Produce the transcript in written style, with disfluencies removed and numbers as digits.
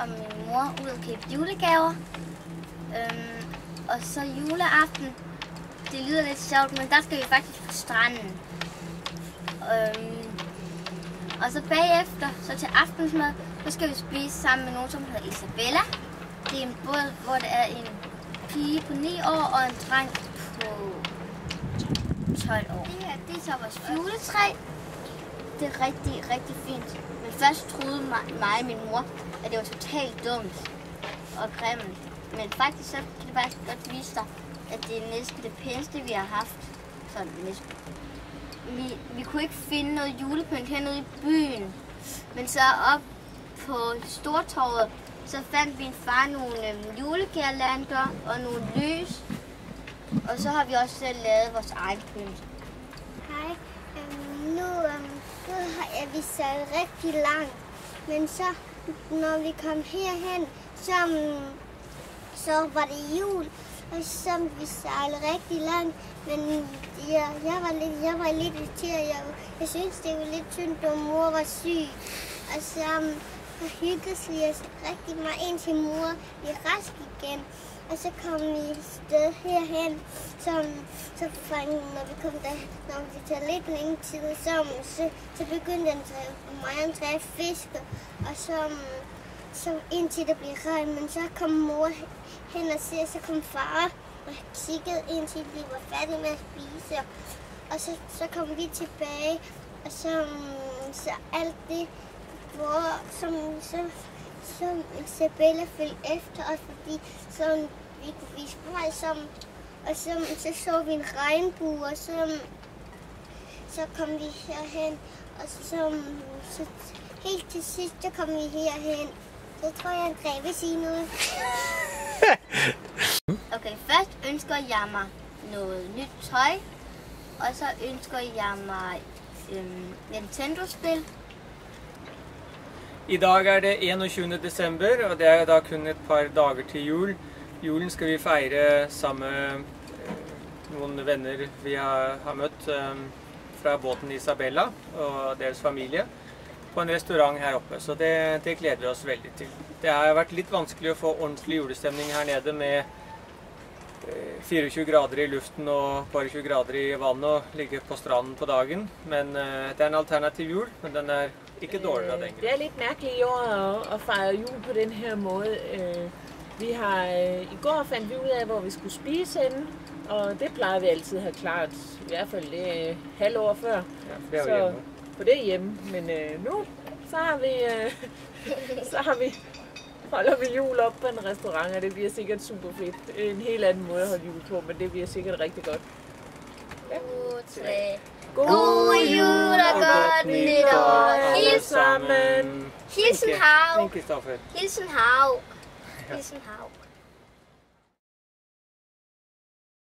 og min mor ud og købe julegaver. Og så juleaften. Det lyder lidt sjovt, men der skal vi faktisk på stranden. Og så bagefter, så til aftensmad, så skal vi spise sammen med nogen, som hedder Isabella. Det er en båd, hvor der er en pige på 9 år og en dreng på 12 år. Det her, det er så vores juletræ. Det er rigtig, rigtig fint. Men først troede mig og min mor, at det var totalt dumt og grimt. Men faktisk så kan det faktisk godt vise dig, at det er næsten det pæneste, vi har haft. Sådan næsten. Vi kunne ikke finde noget julepynt hernede i byen. Men så op på Stortorvet, så fandt min far nogle julegirlander og nogle lys. Og så har vi også selv lavet vores egen pynt. Hej. Nu er vi sat rigtig langt. Men så, når vi kom herhen, så var det jul. Og så vi sejlede rigtig langt. Men jeg var lidt irriteret. Jeg synes, det var lidt synd, da mor var syg. Og så hyggede vi os rigtig meget ind til mor i rask igen. Og så kom vi et sted herhen, når vi kom der, når det tager lidt længe tid, så begyndte mig at tage fiske, og så indtil det blev regn, men så kom mor hen og så kom far og kiggede indtil vi var færdige med at spise, og så kom vi tilbage, og så alt det, så Isabella følte efter os, fordi vi kunne vise vej sammen, og så vi en regnbue, og så kom vi herhen, og så helt til sidst, så kom vi herhen. Så tror jeg, André vil sige noget. Okay, først ønsker jeg mig noget nyt tøj, og så ønsker jeg mig Nintendo-spil. I dag er det 21. desember, og det er da kun et par dager til jul. Julen skal vi feire sammen med noen venner vi har møtt fra båten Isabella og deres familie på en restaurant her oppe, så det gleder vi oss veldig til. Det har vært litt vanskelig å få ordentlig julestemning her nede med 24 grader i luften og bare 20 grader i vannet og ligge på stranden på dagen, men det er en alternativ jul, men den er ikke dårligere den. Det er lidt mærkeligt i år at fejre jul på den her måde. I går fandt vi ud af, hvor vi skulle spise henne, og det plejer vi altid at have klart, i hvert fald det halvår før. Ja, så for det er hjemme, men nu holder vi jul op på en restaurant, og det bliver sikkert super fedt. En helt anden måde at holde jul på, men det bliver sikkert rigtig godt. Ja. God jul og godt nytår. Hilsen sammen. Hilsen Hav. Hilsen Hav. Hilsen Hav. Hilsen Hav.